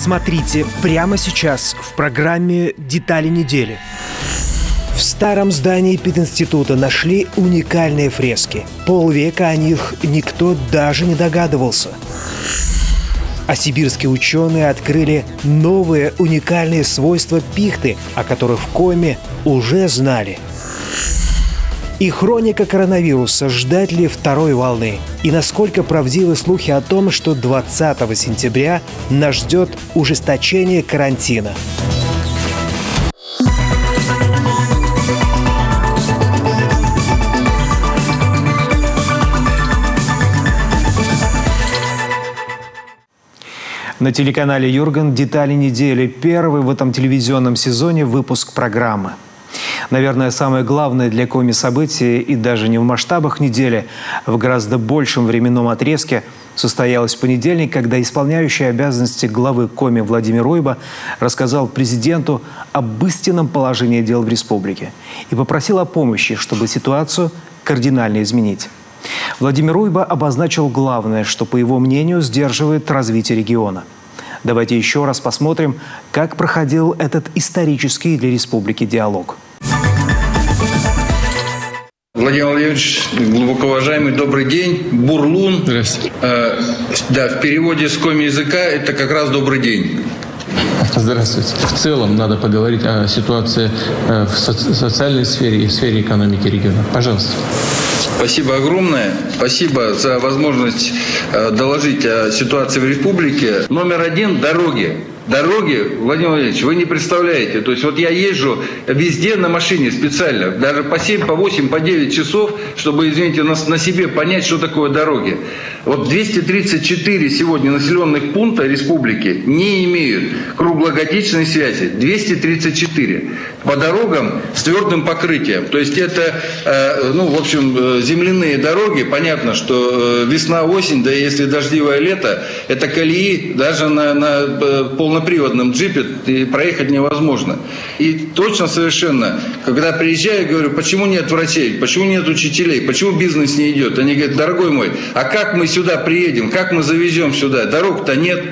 Смотрите прямо сейчас в программе «Детали недели». В старом здании пединститута нашли уникальные фрески. Полвека о них никто даже не догадывался. А сибирские ученые открыли новые уникальные свойства пихты, о которых в Коми уже знали. И хроника коронавируса. Ждать ли второй волны? И насколько правдивы слухи о том, что 20 сентября нас ждет ужесточение карантина? На телеканале «Юрган» «Детали недели». Первый в этом телевизионном сезоне выпуск программы. Наверное, самое главное для Коми событие, и даже не в масштабах недели, в гораздо большем временном отрезке, состоялось в понедельник, когда исполняющий обязанности главы Коми Владимир Уйба рассказал президенту об истинном положении дел в республике и попросил о помощи, чтобы ситуацию кардинально изменить. Владимир Уйба обозначил главное, что, по его мнению, сдерживает развитие региона. Давайте еще раз посмотрим, как проходил этот исторический для республики диалог. Владимир Владимирович, глубоко уважаемый, добрый день. Бурлун. Здравствуйте. Да, в переводе с коми языка это как раз добрый день. Здравствуйте. В целом надо поговорить о ситуации в социальной сфере и в сфере экономики региона. Пожалуйста. Спасибо огромное. Спасибо за возможность доложить о ситуации в республике. Номер один – дороги. Дороги, Владимир Владимирович, вы не представляете. То есть вот я езжу везде на машине специально, даже по 7, по 8, по 9 часов, чтобы, извините, на себе понять, что такое дороги. Вот 234 сегодня населенных пункта республики не имеют круглогодичной связи. 234. По дорогам с твердым покрытием. То есть это, в общем, земляные дороги. Понятно, что весна, осень, да если дождливое лето, это колеи даже на полноприводном джипе проехать невозможно. И точно совершенно, когда приезжаю, говорю, почему нет врачей, почему нет учителей, почему бизнес не идет? Они говорят, дорогой мой, а как мы сюда приедем, как мы завезем сюда? Дорог-то нет.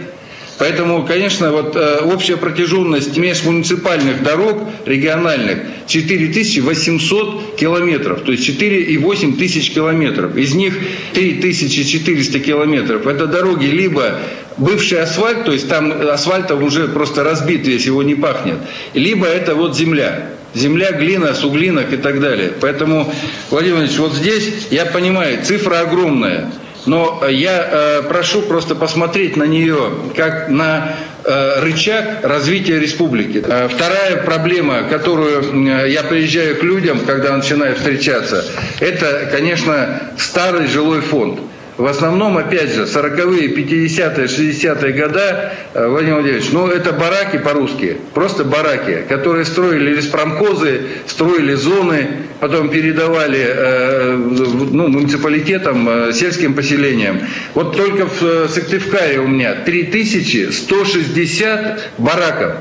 Поэтому, конечно, вот общая протяженность межмуниципальных дорог региональных 4800 километров, то есть 4,8 тысяч километров. Из них 3400 километров – это дороги либо бывший асфальт, то есть там асфальтом уже просто разбит весь, его не пахнет, либо это вот земля. Земля, глина, суглинок и так далее. Поэтому, Владимир Владимирович, вот здесь, я понимаю, цифра огромная. Но я прошу просто посмотреть на нее как на рычаг развития республики. Вторая проблема, которую я приезжаю к людям, когда начинаю встречаться, это, конечно, старый жилой фонд. В основном, опять же, 40-е, 50-е, 60-е года, Владимир Владимирович, это бараки по-русски, просто бараки, которые строили леспромхозы, строили зоны, потом передавали муниципалитетам, сельским поселениям. Вот только в Сыктывкаре у меня 3160 бараков.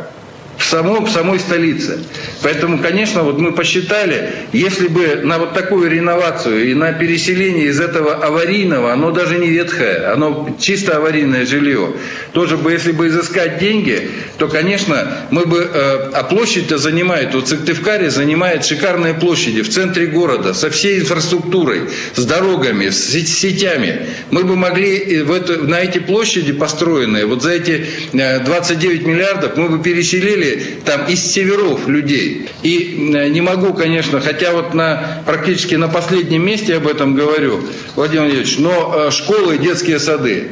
В самой столице. Поэтому, конечно, вот мы посчитали, если бы на вот такую реновацию и на переселение из этого аварийного, оно даже не ветхое, оно чисто аварийное жилье, тоже бы, если бы изыскать деньги, то, конечно, мы бы, а площадь-то занимает, вот Сыктывкаре занимает шикарные площади в центре города, со всей инфраструктурой, с дорогами, с сетями. Мы бы могли на эти площади построенные, вот за эти 29 миллиардов мы бы переселили там из северов людей. И не могу, конечно, хотя вот практически на последнем месте об этом говорю, Владимир Владимирович, но школы и детские сады.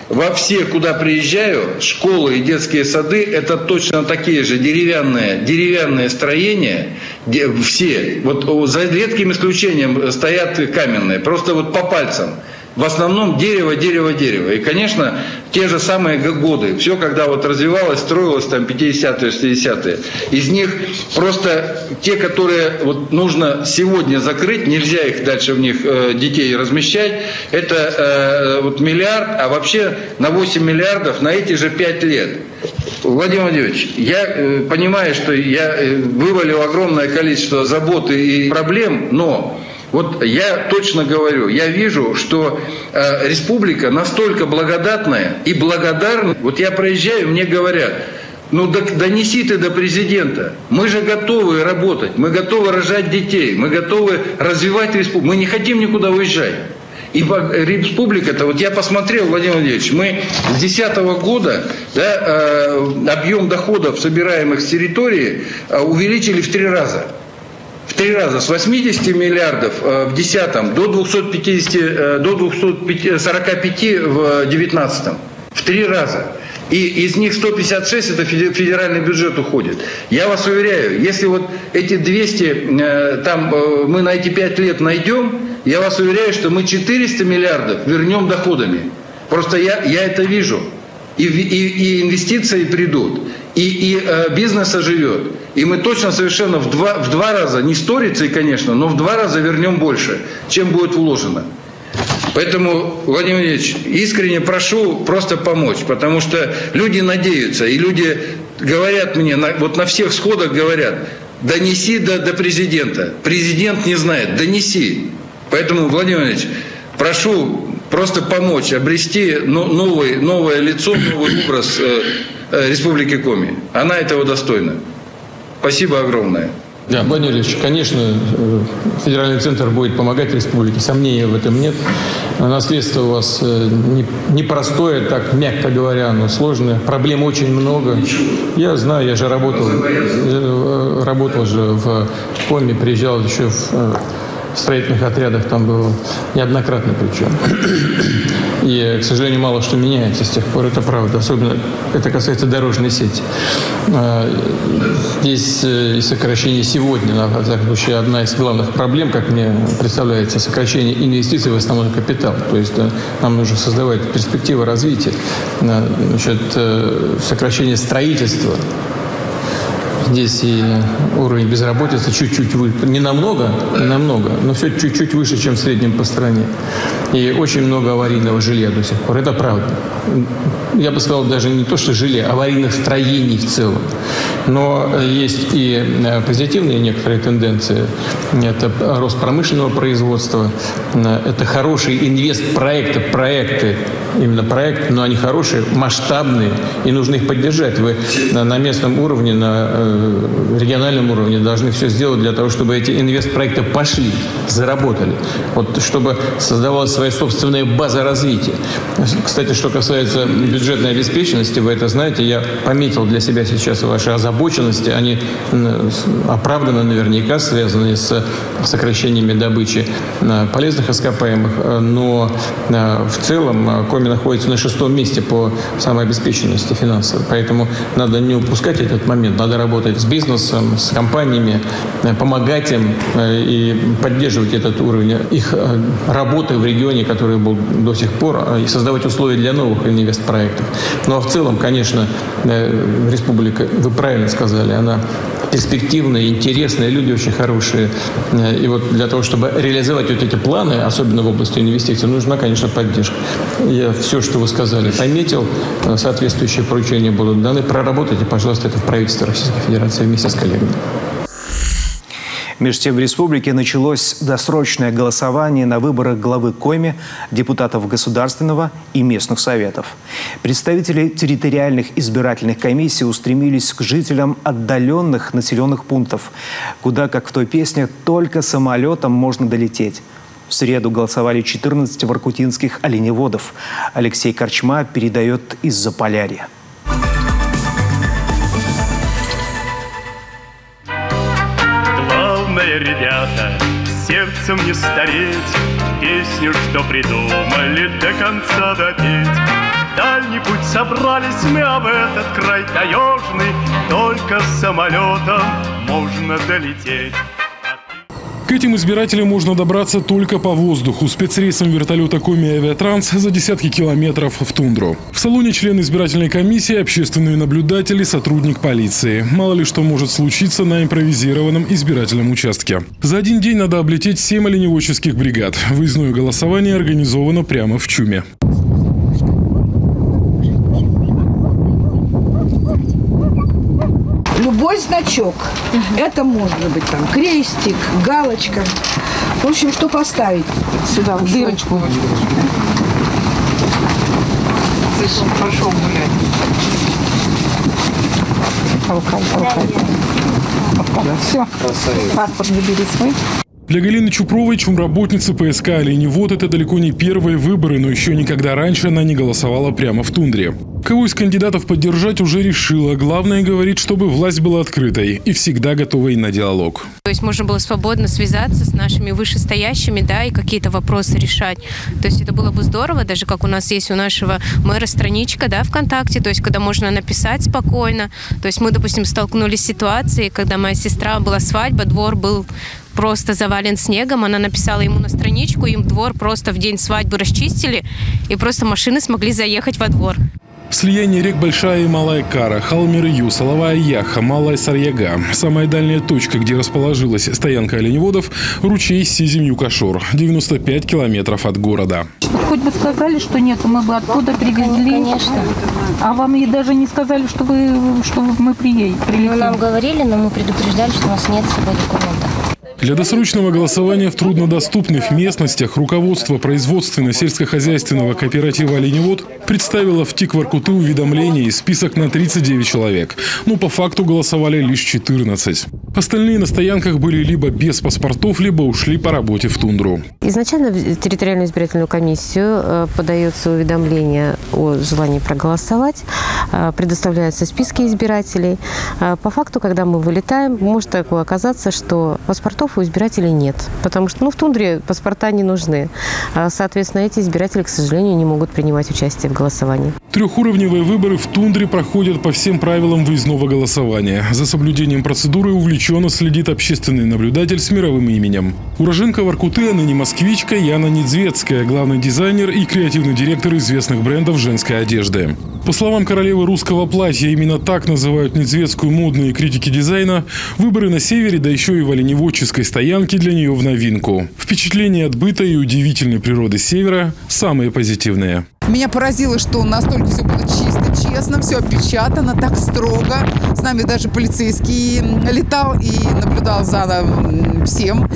Во все, куда приезжаю, школы и детские сады, это точно такие же деревянные строения, все, вот за редким исключением стоят каменные, просто вот по пальцам. В основном дерево. И, конечно, те же самые годы. Все, когда вот развивалось, строилось там 50-е, 60-е. Из них просто те, которые вот нужно сегодня закрыть, нельзя их дальше в них детей размещать, это вот миллиард, а вообще на 8 миллиардов на эти же 5 лет. Владимир Владимирович, я понимаю, что я вывалил огромное количество забот и проблем, но Вот я точно говорю, я вижу, что республика настолько благодатная и благодарна. Вот я проезжаю, мне говорят: ну донеси ты до президента. Мы же готовы работать, мы готовы рожать детей, мы готовы развивать республику. Мы не хотим никуда уезжать. И республика-то, вот я посмотрел, Владимир Владимирович, мы с 2010 года объем доходов, собираемых с территории, увеличили в 3 раза. В 3 раза. С 80 миллиардов в 2010 до 245 в 2019. В 3 раза. И из них 156 это федеральный бюджет уходит. Я вас уверяю, если вот эти 200 мы на эти 5 лет найдем, я вас уверяю, что мы 400 миллиардов вернем доходами. Просто я это вижу. И инвестиции придут, и бизнес оживет. И мы точно совершенно в два раза, не сторицей, конечно, но в 2 раза вернем больше, чем будет вложено. Поэтому, Владимир Владимирович, искренне прошу просто помочь, потому что люди надеются, и люди говорят мне, вот на всех сходах говорят: донеси до президента. Президент не знает, донеси. Поэтому, Владимир Владимирович, прошу просто помочь обрести новое лицо, новый образ Республики Коми. Она этого достойна. Спасибо огромное. Да, Владимир Ильич, конечно, федеральный центр будет помогать республике, сомнений в этом нет. Наследство у вас непростое, так мягко говоря, но сложное. Проблем очень много. Я знаю, я же работал же в Коми, приезжал еще в строительных отрядах, там был неоднократно причем. И, к сожалению, мало что меняется с тех пор, это правда. Особенно это касается дорожной сети. Здесь и сокращение сегодня, на всяком случае, одна из главных проблем, как мне представляется, сокращение инвестиций в основной капитал. То есть нам нужно создавать перспективы развития. Значит, сокращение строительства. Здесь и уровень безработицы чуть-чуть выше. Не намного, но все чуть-чуть выше, чем в среднем по стране. И очень много аварийного жилья до сих пор. Это правда. Я бы сказал, даже не то, что жилья, аварийных строений в целом. Но есть и позитивные некоторые тенденции. Это рост промышленного производства, это хорошие проекты, именно проекты, но они хорошие, масштабные, и нужно их поддержать. Вы на местном уровне, на региональном уровне должны все сделать для того, чтобы эти инвестпроекты пошли, заработали. Вот чтобы создавалась своя собственная база развития. Кстати, что касается бюджетной обеспеченности, вы это знаете, я пометил для себя сейчас ваши озабоченности, они оправданно наверняка связаны с сокращениями добычи полезных ископаемых, но в целом Коми находится на 6-м месте по самообеспеченности финансовой, поэтому надо не упускать этот момент, надо работать с бизнесом, с компаниями, помогать им и поддерживать этот уровень их работы в регионе, который был до сих пор, и создавать условия для новых инвестпроектов. Ну а в целом, конечно, республика, вы правильно сказали, она перспективная, интересная, люди очень хорошие. И вот для того, чтобы реализовать вот эти планы, особенно в области инвестиций, нужна, конечно, поддержка. Я все, что вы сказали, пометил, соответствующие поручения будут даны. Проработайте, пожалуйста, это в правительстве Российской Федерации вместе с коллегами. Между тем в республике началось досрочное голосование на выборах главы Коми, депутатов Государственного и местных советов. Представители территориальных избирательных комиссий устремились к жителям отдаленных населенных пунктов, куда, как в той песне, только самолетом можно долететь. В среду голосовали 14 воркутинских оленеводов. Алексей Корчма передает из Заполярья. Ребята, сердцем не стареть, песню, что придумали, до конца допеть. Дальний путь собрались мы, а в этот край таежный только самолетом можно долететь. К этим избирателям можно добраться только по воздуху, спецрейсом вертолета Коми Авиатранс за десятки километров в тундру. В салоне член избирательной комиссии, общественные наблюдатели, сотрудник полиции. Мало ли что может случиться на импровизированном избирательном участке. За один день надо облететь 7 оленеводческих бригад. Выездное голосование организовано прямо в ЧУМе. любой значок. Это может быть там крестик, галочка. В общем, что поставить сюда, в дырочку. Пошел гулять. Толкай. Все. Паспорт забери свой. Для Галины Чупровой, чумработницы ПСК «Оленевод», это далеко не первые выборы, но еще никогда раньше она не голосовала прямо в тундре. Кого из кандидатов поддержать уже решила. Главное, говорит, чтобы власть была открытой и всегда готовой на диалог. То есть можно было свободно связаться с нашими вышестоящими, да, и какие-то вопросы решать. То есть это было бы здорово, даже как у нас есть у нашего мэра страничка, да, ВКонтакте, то есть когда можно написать спокойно. То есть мы, допустим, столкнулись с ситуацией, когда моя сестра была свадьба, двор был просто завален снегом. Она написала ему на страничку, им двор просто в день свадьбы расчистили, и просто машины смогли заехать во двор. Слияние рек Большая и Малая Кара, Халмир-Ю, Соловая Яха, Малая Сарьяга. Самая дальняя точка, где расположилась стоянка оленеводов – ручей Сизим-Юкашор, 95 километров от города. Хоть бы сказали, что нет, мы бы оттуда привезли. Конечно. А вам и даже не сказали, что мы прилетим. Нам говорили, но мы предупреждали, что у нас нет с собой документов. Для досрочного голосования в труднодоступных местностях руководство производственно-сельскохозяйственного кооператива «Оленевод» представило в ТИК Воркуты уведомление и список на 39 человек. Но по факту голосовали лишь 14. Остальные на стоянках были либо без паспортов, либо ушли по работе в тундру. Изначально в территориальную избирательную комиссию подается уведомление о желании проголосовать, предоставляются списки избирателей. По факту, когда мы вылетаем, может такое оказаться, что паспортов у избирателей нет, потому что в тундре паспорта не нужны. Соответственно, эти избиратели, к сожалению, не могут принимать участие в голосовании. Трехуровневые выборы в тундре проходят по всем правилам выездного голосования. За соблюдением процедуры увлеченно следит общественный наблюдатель с мировым именем. Уроженка Воркуты, а ныне москвичка Яна Недзвецкая, главный дизайнер и креативный директор известных брендов женской одежды. По словам королевы русского платья, именно так называют Недзвецкую модные критики дизайна, выборы на севере, да еще и в оленеводческой стоянке для нее в новинку. Впечатления от быта и удивительной природы севера самые позитивные. Меня поразило, что настолько все было чисто, честно, все опечатано, так строго. С нами даже полицейский летал и наблюдал за всем.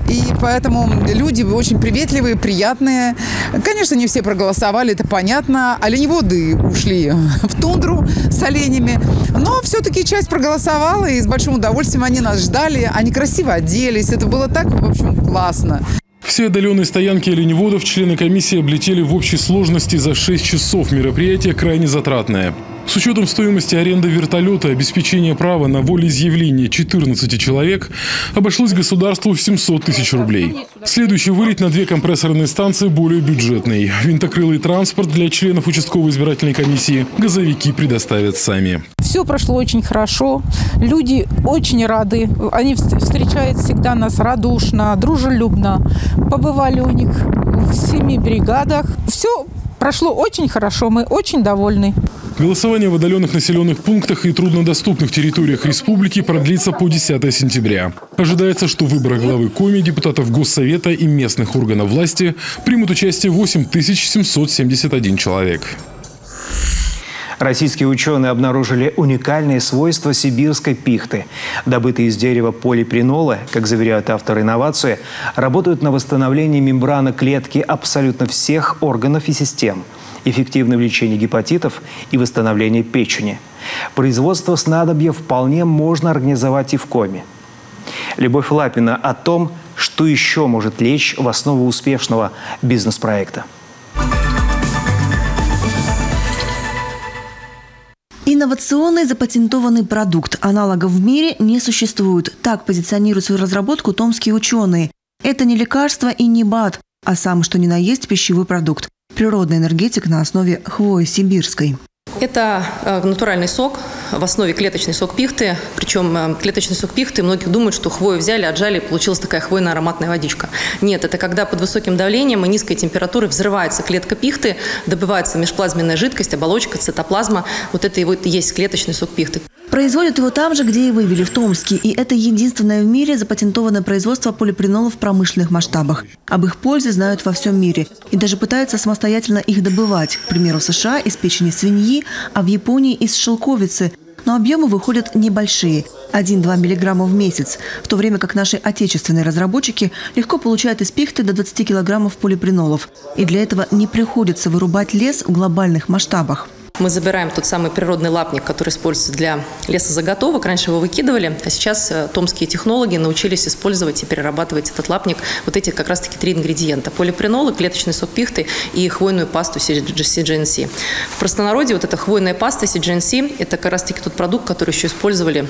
И поэтому люди очень приветливые, приятные. Конечно, не все проголосовали, это понятно. Оленеводы ушли в тундру с оленями. Но все-таки часть проголосовала, и с большим удовольствием они нас ждали. Они красиво оделись. Это было так, в общем, классно. Все отдаленные стоянки оленеводов члены комиссии облетели в общей сложности за 6 часов. Мероприятие крайне затратное. С учетом стоимости аренды вертолета и обеспечения права на волеизъявление 14 человек обошлось государству в 700 тысяч рублей. Следующий вылет на 2 компрессорные станции более бюджетный. Винтокрылый транспорт для членов участковой избирательной комиссии газовики предоставят сами. Все прошло очень хорошо. Люди очень рады. Они встречают всегда нас радушно, дружелюбно. Побывали у них в 7 бригадах. Все прошло очень хорошо. Мы очень довольны. Голосование в отдаленных населенных пунктах и труднодоступных территориях республики продлится по 10 сентября. Ожидается, что в выборах главы Коми, депутатов Госсовета и местных органов власти примут участие 8771 человек. Российские ученые обнаружили уникальные свойства сибирской пихты. Добытые из дерева полипренолы, как заверяют авторы инновации, работают на восстановление мембраны клетки абсолютно всех органов и систем, эффективно в лечении гепатитов и восстановлении печени. Производство снадобья вполне можно организовать и в Коми. Любовь Лапина о том, что еще может лечь в основу успешного бизнес-проекта. Инновационный запатентованный продукт. Аналогов в мире не существует. Так позиционируют свою разработку томские ученые. Это не лекарство и не БАД, а самый что ни на есть пищевой продукт. Природный энергетик на основе хвои сибирской. Это натуральный сок, в основе клеточный сок пихты. Причем клеточный сок пихты, многие думают, что хвою взяли, отжали, и получилась такая хвойно-ароматная водичка. Нет, это когда под высоким давлением и низкой температурой взрывается клетка пихты, добывается межплазменная жидкость, оболочка, цитоплазма. Вот это и вот есть клеточный сок пихты. Производят его там же, где и вывели, в Томске. И это единственное в мире запатентованное производство полипренолов в промышленных масштабах. Об их пользе знают во всем мире. И даже пытаются самостоятельно их добывать. К примеру, в США из печени свиньи, а в Японии из шелковицы. но объемы выходят небольшие – 1-2 миллиграмма в месяц, в то время как наши отечественные разработчики легко получают из пихты до 20 килограммов полипренолов. И для этого не приходится вырубать лес в глобальных масштабах. Мы забираем тот самый природный лапник, который используется для лесозаготовок. Раньше его выкидывали, а сейчас томские технологи научились использовать и перерабатывать этот лапник. Вот эти как раз-таки 3 ингредиента. Полипренолы, клеточный сок пихты и хвойную пасту CGNC. В простонародье вот эта хвойная паста CGNC – это как раз-таки тот продукт, который еще использовали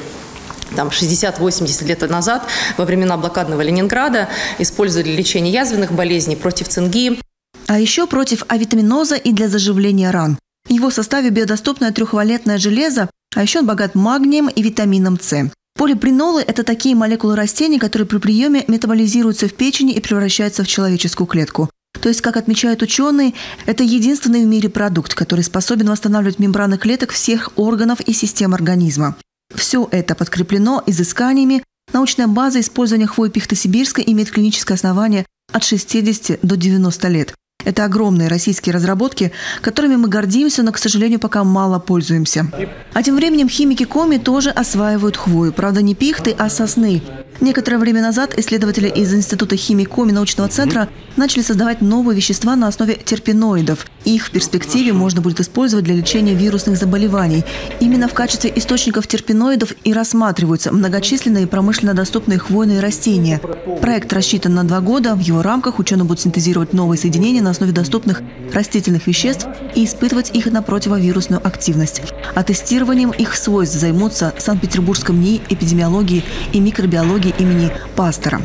60-80 лет назад, во времена блокадного Ленинграда, использовали для лечения язвенных болезней, против цинги. А еще против авитаминоза и для заживления ран. В его составе биодоступное трехвалентное железо, а еще он богат магнием и витамином С. Полипренолы – это такие молекулы растений, которые при приеме метаболизируются в печени и превращаются в человеческую клетку. То есть, как отмечают ученые, это единственный в мире продукт, который способен восстанавливать мембраны клеток всех органов и систем организма. Все это подкреплено изысканиями. Научная база использования хвои пихты сибирской имеет клиническое основание от 60 до 90 лет. Это огромные российские разработки, которыми мы гордимся, но, к сожалению, пока мало пользуемся. А тем временем химики Коми тоже осваивают хвою. Правда, не пихты, а сосны. Некоторое время назад исследователи из Института химии Коми научного центра начали создавать новые вещества на основе терпеноидов. Их в перспективе можно будет использовать для лечения вирусных заболеваний. Именно в качестве источников терпеноидов и рассматриваются многочисленные промышленно доступные хвойные растения. Проект рассчитан на 2 года. В его рамках ученые будут синтезировать новые соединения на основе доступных растительных веществ и испытывать их на противовирусную активность. А тестированием их свойств займутся в Санкт-Петербургском НИИ эпидемиологии и микробиологии имени Пастера.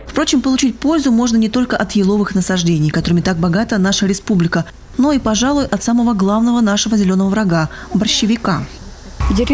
Впрочем, получить пользу можно не только от еловых насаждений, которыми так богата наша республика, но и, пожалуй, от самого главного нашего зеленого врага – борщевика. Жить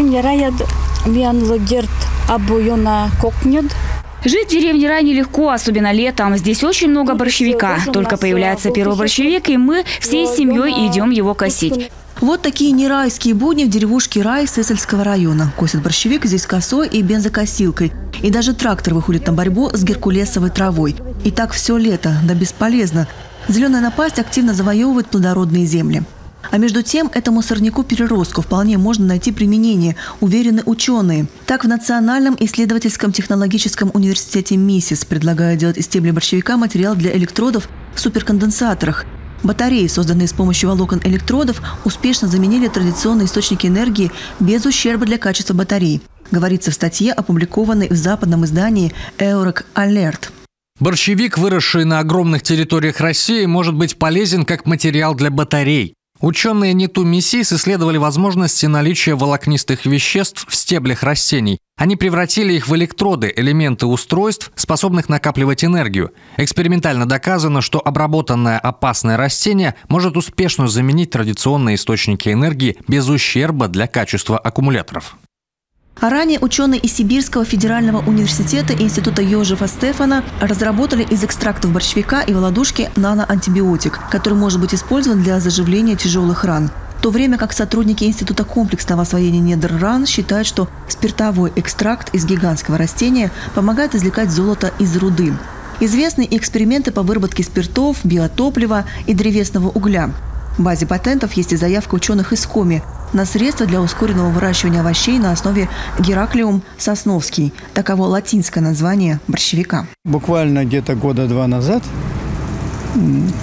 в деревне Рай нелегко, особенно летом. Здесь очень много борщевика. Только появляется первый борщевик, и мы всей семьей идем его косить. Вот такие нерайские будни в деревушке Рай Сысольского района. Косят борщевик здесь косой и бензокосилкой. И даже трактор выходит на борьбу с геркулесовой травой. И так все лето, да бесполезно. Зеленая напасть активно завоевывает плодородные земли. А между тем, этому сорняку-переростку вполне можно найти применение, уверены ученые. Так, в Национальном исследовательском технологическом университете МИСИС предлагают делать из стебля борщевика материал для электродов в суперконденсаторах. Батареи, созданные с помощью волокон электродов, успешно заменили традиционные источники энергии без ущерба для качества батарей. Говорится в статье, опубликованной в западном издании «Eurac Alert». Борщевик, выросший на огромных территориях России, может быть полезен как материал для батарей. Ученые НИТУ МИСИС исследовали возможности наличия волокнистых веществ в стеблях растений. Они превратили их в электроды, элементы устройств, способных накапливать энергию. Экспериментально доказано, что обработанное опасное растение может успешно заменить традиционные источники энергии без ущерба для качества аккумуляторов. А ранее ученые из Сибирского федерального университета и Института Йозефа Стефана разработали из экстрактов борщевика и володушки наноантибиотик, который может быть использован для заживления тяжелых ран. В то время как сотрудники Института комплексного освоения недр ран считают, что спиртовой экстракт из гигантского растения помогает извлекать золото из руды. Известны эксперименты по выработке спиртов, биотоплива и древесного угля. В базе патентов есть и заявка ученых из Коми на средства для ускоренного выращивания овощей на основе Гераклиум сосновский. Таково латинское название борщевика. Буквально где-то 2 года назад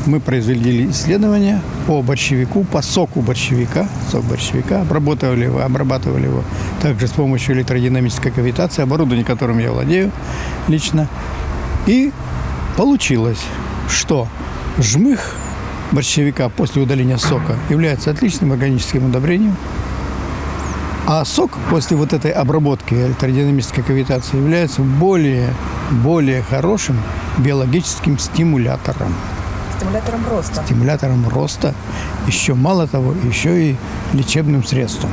мы произвели исследование по борщевику, по соку борщевика. Сок борщевика. Обрабатывали его также с помощью электродинамической кавитации, оборудование, которым я владею лично. И получилось, что жмых борщевика после удаления сока является отличным органическим удобрением, а сок после вот этой обработки электродинамической кавитации является более хорошим биологическим стимулятором. Стимулятором роста. Стимулятором роста. Еще мало того, еще и лечебным средством.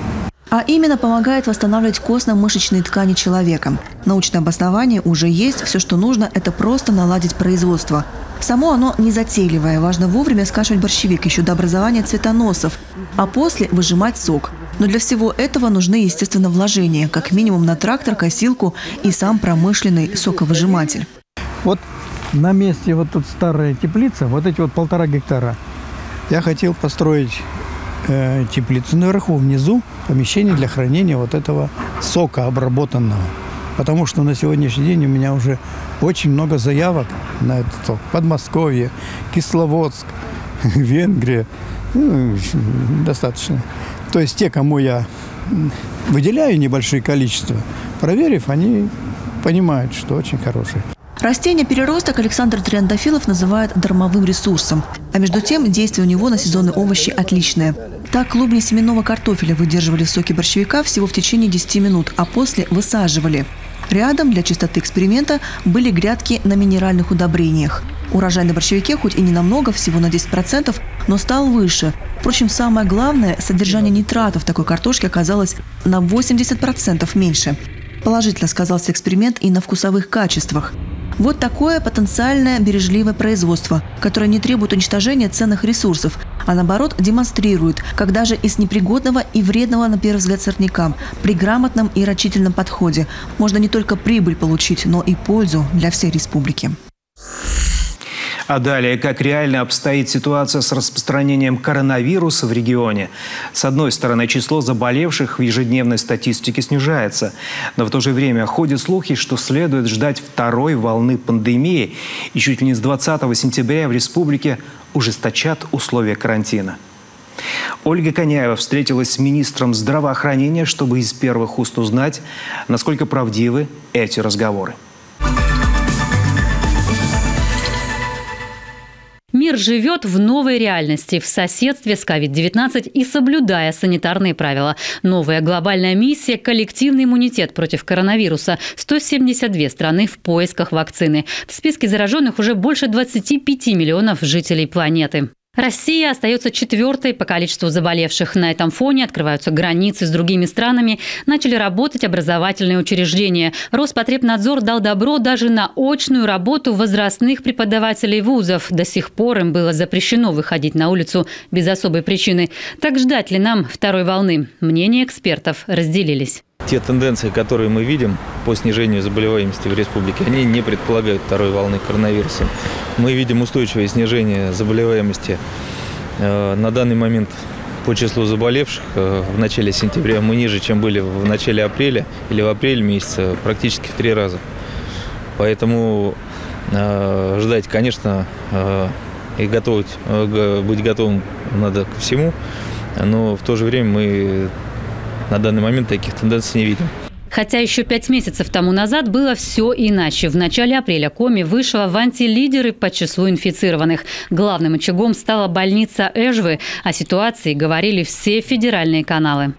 А именно помогает восстанавливать костно-мышечные ткани человека. Научное обоснование уже есть. Все, что нужно, это просто наладить производство. Само оно незатейливое. Важно вовремя скашивать борщевик еще до образования цветоносов, а после выжимать сок. Но для всего этого нужны, естественно, вложения. Как минимум на трактор, косилку и сам промышленный соковыжиматель. Вот на месте вот тут старая теплица, вот эти вот 1,5 гектара, я хотел построить теплицу наверху, внизу помещение для хранения вот этого сока обработанного. Потому что на сегодняшний день у меня уже очень много заявок на этот сок. Подмосковье, Кисловодск, Венгрия. Достаточно. То есть те, кому я выделяю небольшие количества, проверив, они понимают, что очень хорошие. Растение переросток Александр Триандафилов называет дармовым ресурсом. А между тем, действие у него на сезонные овощи отличное. Так, клубни семенного картофеля выдерживали в соке борщевика всего в течение 10 минут, а после высаживали. Рядом для чистоты эксперимента были грядки на минеральных удобрениях. Урожай на борщевике хоть и не намного, всего на 10%, но стал выше. Впрочем, самое главное, содержание нитратов в такой картошке оказалось на 80% меньше. Положительно сказался эксперимент и на вкусовых качествах. Вот такое потенциальное бережливое производство, которое не требует уничтожения ценных ресурсов, а наоборот демонстрирует, как даже из непригодного и вредного на первый взгляд сорняка при грамотном и рачительном подходе можно не только прибыль получить, но и пользу для всей республики. А далее, как реально обстоит ситуация с распространением коронавируса в регионе. С одной стороны, число заболевших в ежедневной статистике снижается. Но в то же время ходят слухи, что следует ждать второй волны пандемии. И чуть ли не с 20 сентября в республике ужесточат условия карантина. Ольга Коняева встретилась с министром здравоохранения, чтобы из первых уст узнать, насколько правдивы эти разговоры. Мир живет в новой реальности, в соседстве с COVID-19 и соблюдая санитарные правила. Новая глобальная миссия – коллективный иммунитет против коронавируса. 172 страны в поисках вакцины. В списке зараженных уже больше 25 миллионов жителей планеты. Россия остается 4-й по количеству заболевших. На этом фоне открываются границы с другими странами, начали работать образовательные учреждения. Роспотребнадзор дал добро даже на очную работу возрастных преподавателей вузов. До сих пор им было запрещено выходить на улицу без особой причины. Так ждать ли нам второй волны? Мнения экспертов разделились. Те тенденции, которые мы видим по снижению заболеваемости в республике, они не предполагают второй волны коронавируса. Мы видим устойчивое снижение заболеваемости. На данный момент по числу заболевших в начале сентября мы ниже, чем были в начале апреля или в апреле месяце, практически в 3 раза. Поэтому ждать, конечно, и быть готовым надо ко всему, но в то же время мы на данный момент таких тенденций не видим. Хотя еще 5 месяцев тому назад было все иначе. В начале апреля Коми вышла в антилидеры по числу инфицированных. Главным очагом стала больница Эжвы. О ситуации говорили все федеральные каналы.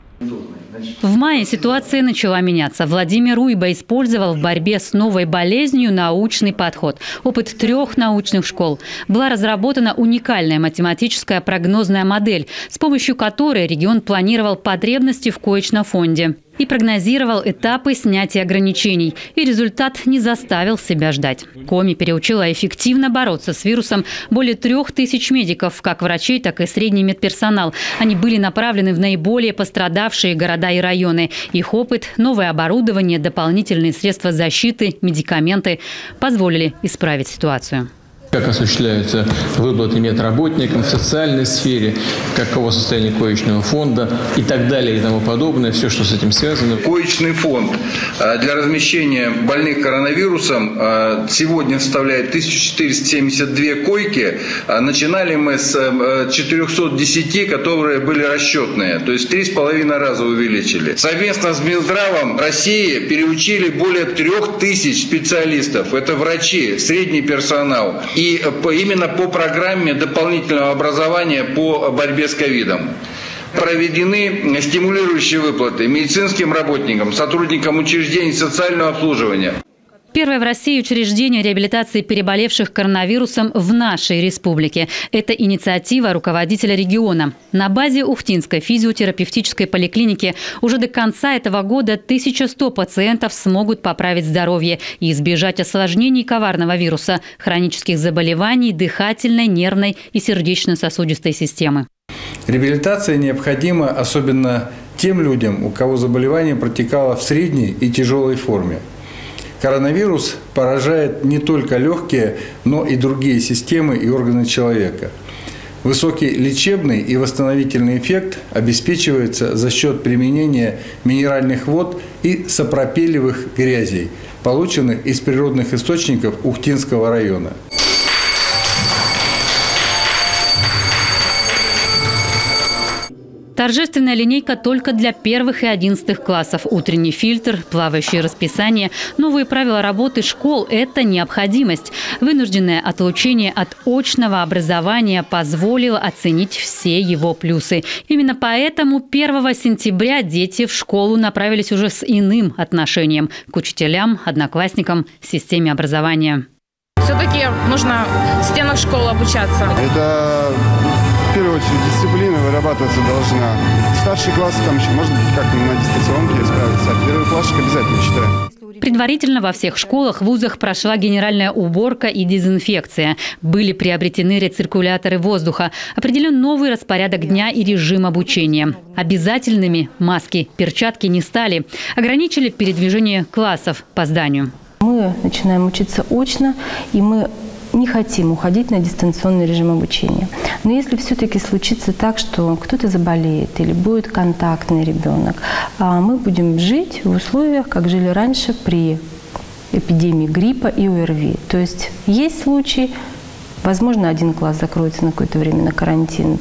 В мае ситуация начала меняться. Владимир Уйба использовал в борьбе с новой болезнью научный подход. Опыт 3 научных школ. Была разработана уникальная математическая прогнозная модель, с помощью которой регион планировал потребности в коечном фонде и прогнозировал этапы снятия ограничений. И результат не заставил себя ждать. Коми переучила эффективно бороться с вирусом более 3000 медиков, как врачей, так и средний медперсонал. Они были направлены в наиболее пострадавшие города и районы. Их опыт, новое оборудование, дополнительные средства защиты, медикаменты позволили исправить ситуацию. Как осуществляются выплаты медработникам в социальной сфере, каково состояние коечного фонда и так далее и тому подобное, все, что с этим связано. Коечный фонд для размещения больных коронавирусом сегодня составляет 1472 койки. Начинали мы с 410, которые были расчетные, то есть 3,5 раза увеличили. Совместно с Минздравом России переучили более 3000 специалистов. Это врачи, средний персонал. И именно по программе дополнительного образования по борьбе с ковидом. Проведены стимулирующие выплаты медицинским работникам, сотрудникам учреждений социального обслуживания. Первое в России учреждение реабилитации переболевших коронавирусом в нашей республике. Это инициатива руководителя региона. На базе Ухтинской физиотерапевтической поликлиники уже до конца этого года 1100 пациентов смогут поправить здоровье и избежать осложнений коварного вируса, хронических заболеваний, дыхательной, нервной и сердечно-сосудистой системы. Реабилитация необходима особенно тем людям, у кого заболевание протекало в средней и тяжелой форме. Коронавирус поражает не только легкие, но и другие системы и органы человека. Высокий лечебный и восстановительный эффект обеспечивается за счет применения минеральных вод и сапропелевых грязей, полученных из природных источников Ухтинского района. Торжественная линейка только для 1 и 11 классов. Утренний фильтр, плавающее расписание, новые правила работы школ – это необходимость. Вынужденное отлучение от очного образования позволило оценить все его плюсы. Именно поэтому 1 сентября дети в школу направились уже с иным отношением к учителям, одноклассникам, системе образования. Все-таки нужно в стенах школы обучаться. Это в первую очередь дисциплина вырабатываться должна. Старшие классы там еще, может быть, как-то на дистанционке справиться, а первый классик обязательно читаем. Предварительно во всех школах, вузах прошла генеральная уборка и дезинфекция. Были приобретены рециркуляторы воздуха. Определен новый распорядок дня и режим обучения. Обязательными маски, перчатки не стали. Ограничили передвижение классов по зданию. Мы начинаем учиться очно, и мы не хотим уходить на дистанционный режим обучения. Но если все-таки случится так, что кто-то заболеет или будет контактный ребенок, мы будем жить в условиях, как жили раньше при эпидемии гриппа и ОРВИ. То есть случаи, возможно, один класс закроется на какое-то время на карантин.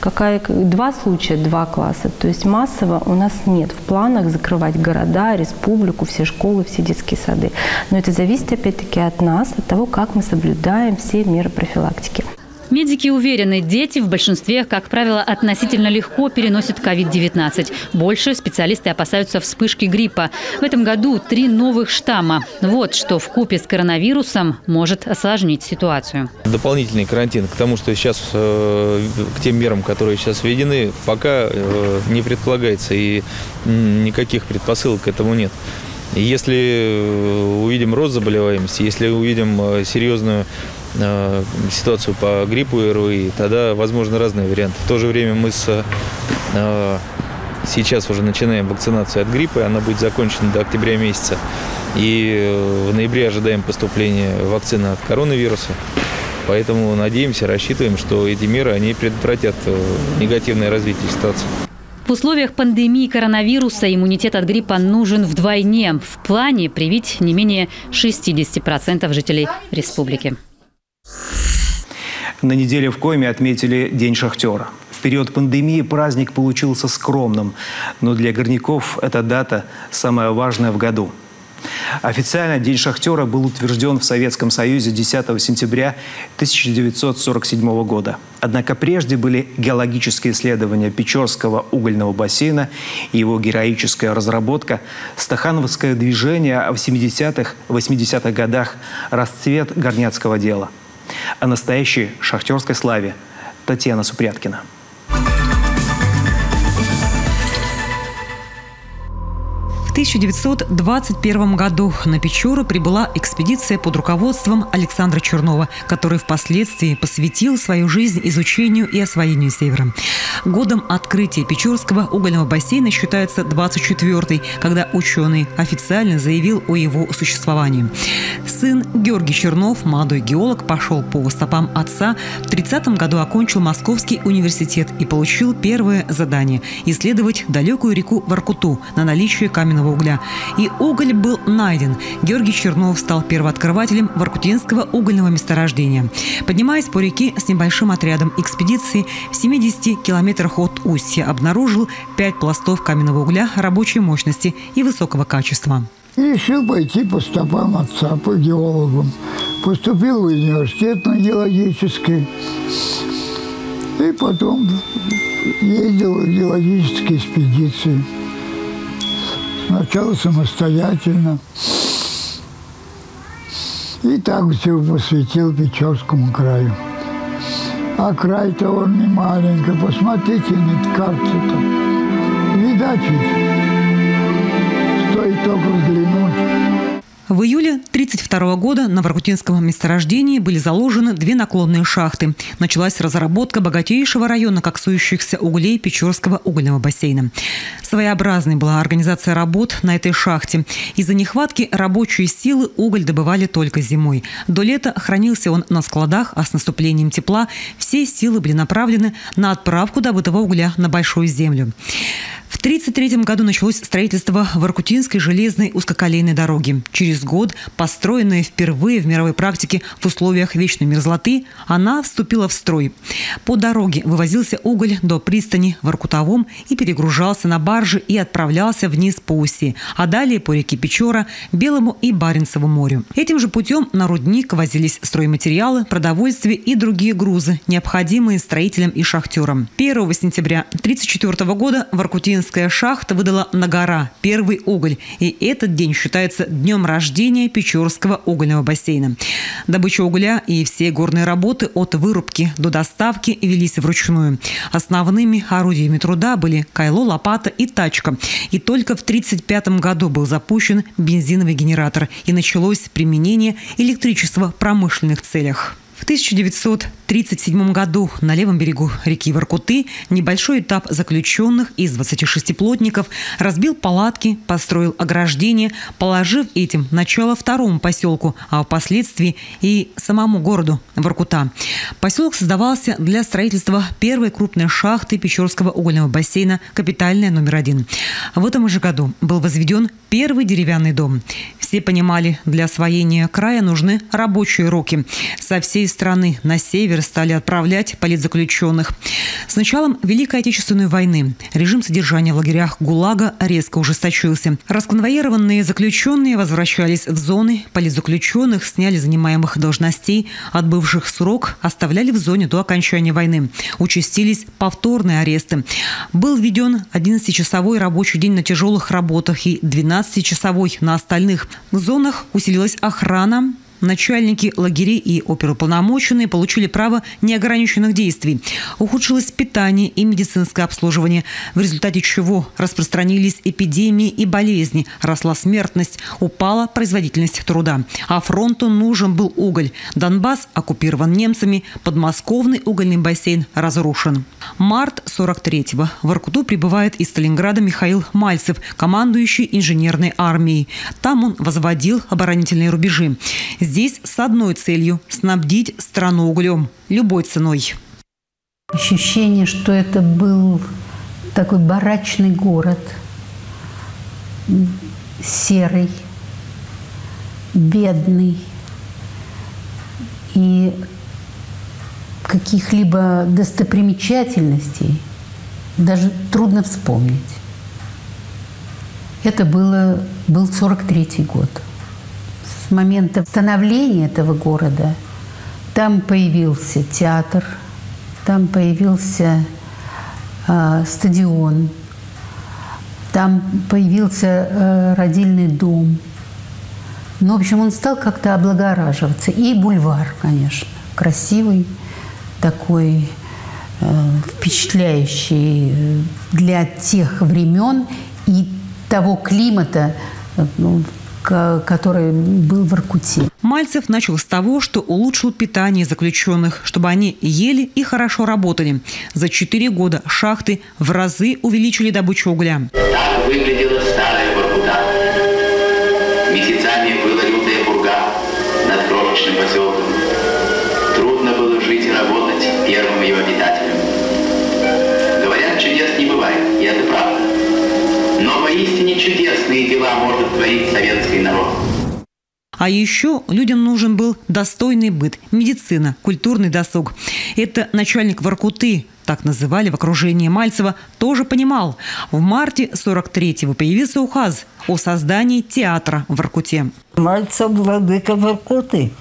2 случая, 2 класса. То есть массово у нас нет в планах закрывать города, республику, все школы, все детские сады. Но это зависит опять-таки от нас, от того, как мы соблюдаем все меры профилактики. Медики уверены, дети в большинстве, как правило, относительно легко переносят COVID-19. Больше специалисты опасаются вспышки гриппа. В этом году 3 новых штамма. Вот что вкупе с коронавирусом может осложнить ситуацию. Дополнительный карантин к тому, что сейчас, к тем мерам, которые сейчас введены, пока не предполагается и никаких предпосылок к этому нет. Если увидим рост заболеваемости, если увидим серьезную ситуацию по гриппу и ОРВИ, тогда возможны разные варианты. В то же время мы сейчас уже начинаем вакцинацию от гриппа, она будет закончена до октября месяца. И в ноябре ожидаем поступления вакцины от коронавируса. Поэтому надеемся, рассчитываем, что эти меры они предотвратят негативное развитие ситуации. В условиях пандемии коронавируса иммунитет от гриппа нужен вдвойне. В плане привить не менее 60% жителей республики. На неделе в Коми отметили День шахтера. В период пандемии праздник получился скромным, но для горняков эта дата самая важная в году. Официально День шахтера был утвержден в Советском Союзе 10 сентября 1947 года. Однако прежде были геологические исследования Печорского угольного бассейна и его героическая разработка, стахановское движение в 70-80-х годах, расцвет горняцкого дела. О настоящей шахтерской славе Татьяна Супряткина. В 1921 году на Печору прибыла экспедиция под руководством Александра Чернова, который впоследствии посвятил свою жизнь изучению и освоению Севера. Годом открытия Печорского угольного бассейна считается 24-й, когда ученый официально заявил о его существовании. Сын Георгий Чернов, молодой геолог, пошел по стопам отца. В 30-м году окончил Московский университет и получил первое задание – исследовать далекую реку Воркуту на наличие каменного угля. И уголь был найден. Георгий Чернов стал первооткрывателем воркутинского угольного месторождения. Поднимаясь по реке с небольшим отрядом экспедиции, в 70 километрах от устья обнаружил 5 пластов каменного угля рабочей мощности и высокого качества. И решил пойти по стопам отца, по геологу. Поступил в университет на геологический. И потом ездил в геологические экспедиции. Сначала самостоятельно. И так все посвятил Печорскому краю. А край-то он не маленький. Посмотрите на карту-то. Видать ведь. Стоит только взглянуть. В июле 1932 года на воркутинском месторождении были заложены 2 наклонные шахты. Началась разработка богатейшего района коксующихся углей Печорского угольного бассейна. Своеобразной была организация работ на этой шахте. Из-за нехватки рабочей силы уголь добывали только зимой. До лета хранился он на складах, а с наступлением тепла все силы были направлены на отправку добытого угля на Большую землю. В 1933 году началось строительство Воркутинской железной узкоколейной дороги. Через год, построенная впервые в мировой практике в условиях вечной мерзлоты, она вступила в строй. По дороге вывозился уголь до пристани в Воркутовом и перегружался на баржи и отправлялся вниз по Уси, а далее по реке Печора, Белому и Баренцеву морю. Этим же путем на рудник возились стройматериалы, продовольствие и другие грузы, необходимые строителям и шахтерам. 1 сентября 1934 года Воркутинская шахта выдала на гора первый уголь, и этот день считается днем рождения Печорского угольного бассейна. Добыча угля и все горные работы от вырубки до доставки велись вручную. Основными орудиями труда были кайло, лопата и тачка. И только в 1935 году был запущен бензиновый генератор и началось применение электричества в промышленных целях. В 1937 году на левом берегу реки Воркуты небольшой этап заключенных из 26 плотников разбил палатки, построил ограждение, положив этим начало второму поселку, а впоследствии и самому городу Воркута. Поселок создавался для строительства первой крупной шахты Печорского угольного бассейна, капитальная номер 1. В этом же году был возведен первый деревянный дом. Все понимали, для освоения края нужны рабочие руки. Со всей страны на север стали отправлять политзаключенных. С началом Великой Отечественной войны режим содержания в лагерях ГУЛАГа резко ужесточился. Расконвоированные заключенные возвращались в зоны, политзаключенных сняли занимаемых должностей, отбывших срок оставляли в зоне до окончания войны. Участились повторные аресты. Был введен 11-часовой рабочий день на тяжелых работах и 12-часовой на остальных. В зонах усилилась охрана. Начальники лагерей и оперуполномоченные получили право неограниченных действий. Ухудшилось питание и медицинское обслуживание, в результате чего распространились эпидемии и болезни, росла смертность, упала производительность труда. А фронту нужен был уголь. Донбасс оккупирован немцами, подмосковный угольный бассейн разрушен. Март 43-го. В Воркуту прибывает из Сталинграда Михаил Мальцев, командующий инженерной армией. Там он возводил оборонительные рубежи. Здесь с одной целью – снабдить страну углем любой ценой. Ощущение, что это был такой барачный город, серый, бедный, и каких-либо достопримечательностей даже трудно вспомнить. Это был 43-й год. С момента становления этого города там появился театр, там появился стадион, там появился родильный дом. Ну, в общем, он стал как-то облагораживаться. И бульвар, конечно, красивый, такой впечатляющий для тех времен и того климата, который был в Воркуте. Мальцев начал с того, что улучшил питание заключенных, чтобы они ели и хорошо работали. За 4 года шахты в разы увеличили добычу угля. Так выглядела старая Воркута. Месяцами была лютая пурга над крошечным поселком. Трудно было жить и работать первым ее обитателям. Говорят, чудес не бывает, и это правда. Но поистине чудесные дела может творить советский народ. А еще людям нужен был достойный быт, медицина, культурный досуг. Это начальник Воркуты, так называли в окружении Мальцева, тоже понимал. В марте 43-го появился указ о создании театра в Воркуте. Мальцев владыка Воркуты.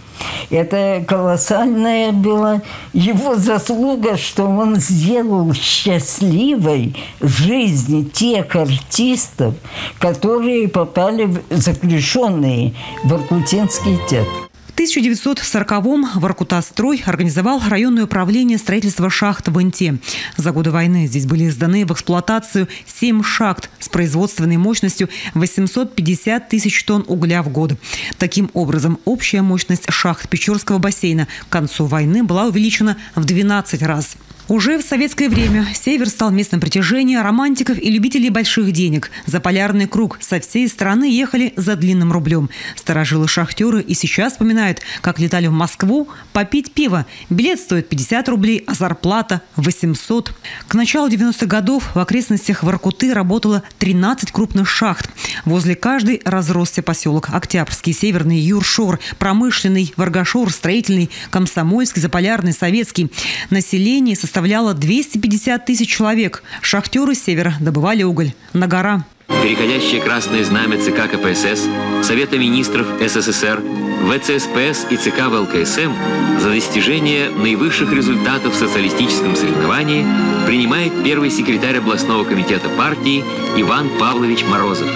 Это колоссальная была его заслуга, что он сделал счастливой жизнь тех артистов, которые попали заключенные в Воркутинский театр. В В 1940-м Воркута-строй организовал районное управление строительства шахт в Инте. За годы войны здесь были сданы в эксплуатацию 7 шахт с производственной мощностью 850 тысяч тонн угля в год. Таким образом, общая мощность шахт Печорского бассейна к концу войны была увеличена в 12 раз. Уже в советское время Север стал местом притяжения романтиков и любителей больших денег. За полярный круг со всей страны ехали за длинным рублем. Старожилы-шахтеры и сейчас вспоминают, как летали в Москву попить пиво. Билет стоит 50 рублей, а зарплата – 800. К началу 90-х годов в окрестностях Воркуты работало 13 крупных шахт. Возле каждой разросся поселок: Октябрьский, Северный, Юршор, Промышленный, Варгашор, Строительный, Комсомольский, Заполярный, Советский. Население составляло 250 тысяч человек. Шахтеры с севера добывали уголь на гора. Переходящее красное знамя ЦК КПСС, Совета министров СССР, ВЦСПС и ЦК ВЛКСМ за достижение наивысших результатов в социалистическом соревновании принимает первый секретарь областного комитета партии Иван Павлович Морозов.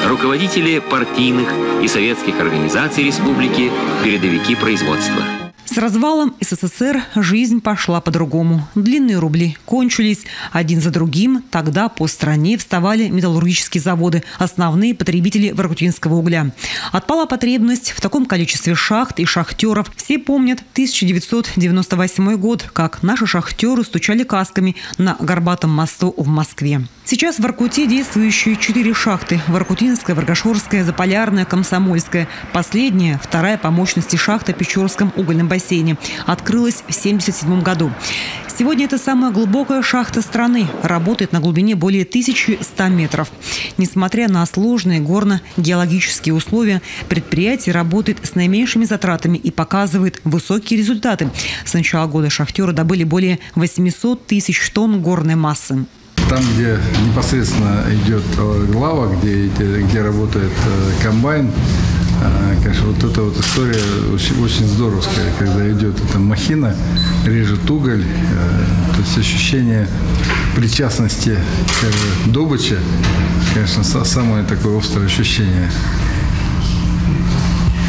Руководители партийных и советских организаций республики, передовики производства. С развалом СССР жизнь пошла по-другому. Длинные рубли кончились. Один за другим тогда по стране вставали металлургические заводы, основные потребители воркутинского угля. Отпала потребность в таком количестве шахт и шахтеров. Все помнят 1998 год, как наши шахтеры стучали касками на Горбатом мосту в Москве. Сейчас в Воркуте действующие 4 шахты – Воркутинская, Варгашорская, Заполярная, Комсомольская. Последняя, вторая по мощности шахта в Печорском угольном бассейне, открылась в 1977 году. Сегодня это самая глубокая шахта страны. Работает на глубине более 1100 метров. Несмотря на сложные горно-геологические условия, предприятие работает с наименьшими затратами и показывает высокие результаты. С начала года шахтеры добыли более 800 тысяч тонн горной массы. Там, где непосредственно идет лава, где работает комбайн, конечно, вот эта вот история очень здоровская, когда идет эта махина, режет уголь, то есть ощущение причастности к добыче, конечно, самое такое острое ощущение.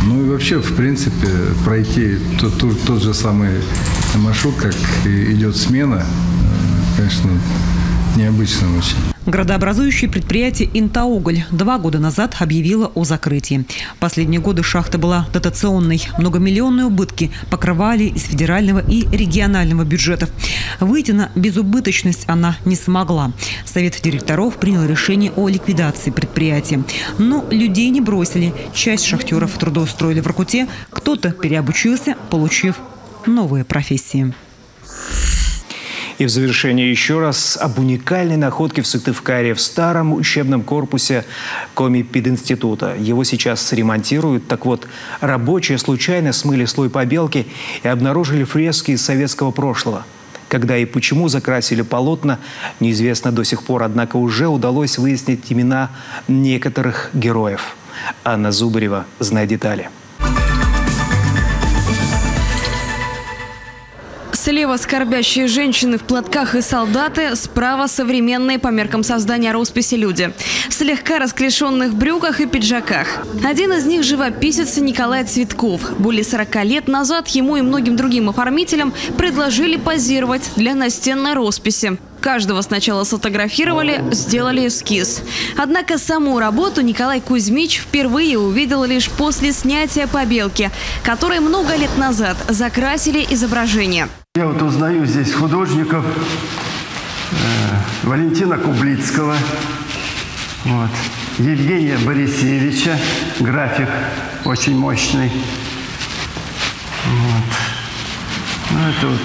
Ну и вообще, в принципе, пройти тот же самый маршрут, как идет смена, конечно, необычно очень. Градообразующее предприятие «Интауголь» 2 года назад объявило о закрытии. Последние годы шахта была дотационной. Многомиллионные убытки покрывали из федерального и регионального бюджетов. Выйти на безубыточность она не смогла. Совет директоров принял решение о ликвидации предприятия. Но людей не бросили. Часть шахтеров трудоустроили в Воркуте. Кто-то переобучился, получив новые профессии. И в завершение еще раз об уникальной находке в Сыктывкаре в старом учебном корпусе Коми-пединститута. Его сейчас ремонтируют. Так вот, рабочие случайно смыли слой побелки и обнаружили фрески из советского прошлого. Когда и почему закрасили полотна, неизвестно до сих пор. Однако уже удалось выяснить имена некоторых героев. Анна Зубарева знает детали. Слева скорбящие женщины в платках и солдаты, справа современные по меркам создания росписи люди. В слегка расклешенных брюках и пиджаках. Один из них – живописец Николай Цветков. Более 40 лет назад ему и многим другим оформителям предложили позировать для настенной росписи. Каждого сначала сфотографировали, сделали эскиз. Однако саму работу Николай Кузьмич впервые увидел лишь после снятия побелки, которой много лет назад закрасили изображение. Я вот узнаю здесь художников Валентина Кублицкого, вот, Евгения Борисевича, график очень мощный. Вот. Ну, это вот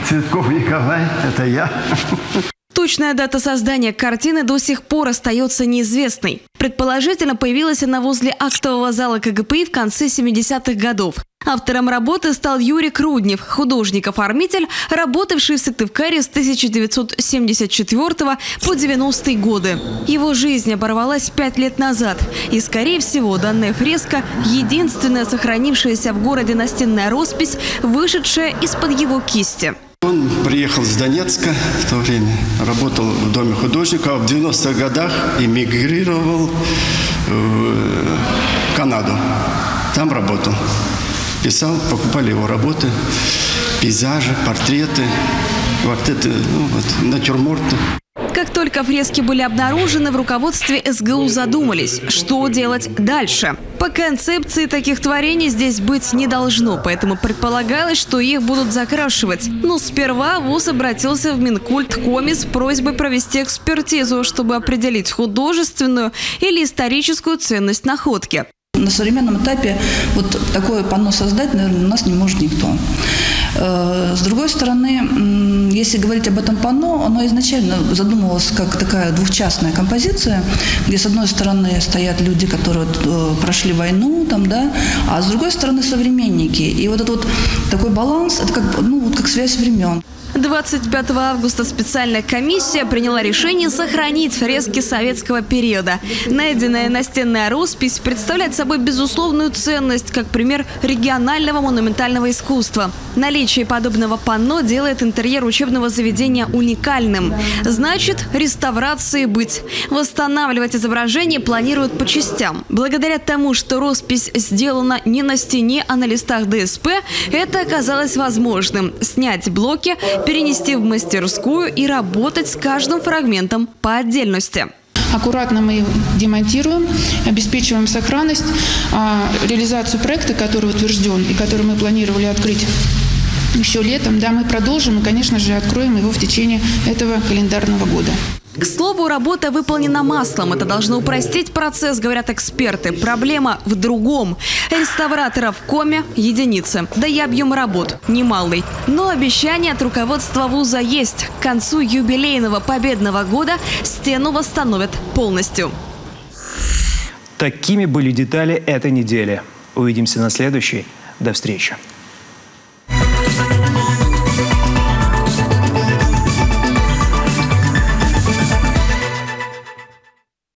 Цветков Николай, это я. Точная дата создания картины до сих пор остается неизвестной. Предположительно, появилась она возле актового зала КГПИ в конце 70-х годов. Автором работы стал Юрий Круднев, художник-оформитель, работавший в Сыктывкаре с 1974 по 90-е годы. Его жизнь оборвалась 5 лет назад. И, скорее всего, данная фреска – единственная сохранившаяся в городе настенная роспись, вышедшая из-под его кисти. Он приехал из Донецка в то время, работал в Доме художника, а в 90-х годах эмигрировал в Канаду. там работал. Писал, покупали его работы, пейзажи, портреты, натюрморты. Как только фрески были обнаружены, в руководстве СГУ задумались, что делать дальше. По концепции таких творений здесь быть не должно, поэтому предполагалось, что их будут закрашивать. Но сперва ВУЗ обратился в Минкульт Коми с просьбой провести экспертизу, чтобы определить художественную или историческую ценность находки. На современном этапе вот такое панно создать, наверное, у нас не может никто. С другой стороны, если говорить об этом панно, оно изначально задумывалось как такая двухчастная композиция, где с одной стороны стоят люди, которые прошли войну, а с другой стороны современники. И вот этот вот такой баланс, это как связь времен. 25 августа специальная комиссия приняла решение сохранить фрески советского периода. Найденная настенная роспись представляет собой безусловную ценность, как пример регионального монументального искусства. Наличие подобного панно делает интерьер учебного заведения уникальным. Значит, реставрации быть. Восстанавливать изображение планируют по частям. Благодаря тому, что роспись сделана не на стене, а на листах ДСП, это оказалось возможным. Снять блоки, перенести в мастерскую и работать с каждым фрагментом по отдельности. Аккуратно мы их демонтируем, обеспечиваем сохранность, реализацию проекта, который утвержден и который мы планировали открыть еще летом. Да, мы продолжим и, конечно же, откроем его в течение этого календарного года. К слову, работа выполнена маслом. Это должно упростить процесс, говорят эксперты. Проблема в другом. Реставраторов в Коми – единицы. Да и объем работ немалый. Но обещание от руководства вуза есть. К концу юбилейного победного года стену восстановят полностью. Такими были детали этой недели. Увидимся на следующей. До встречи.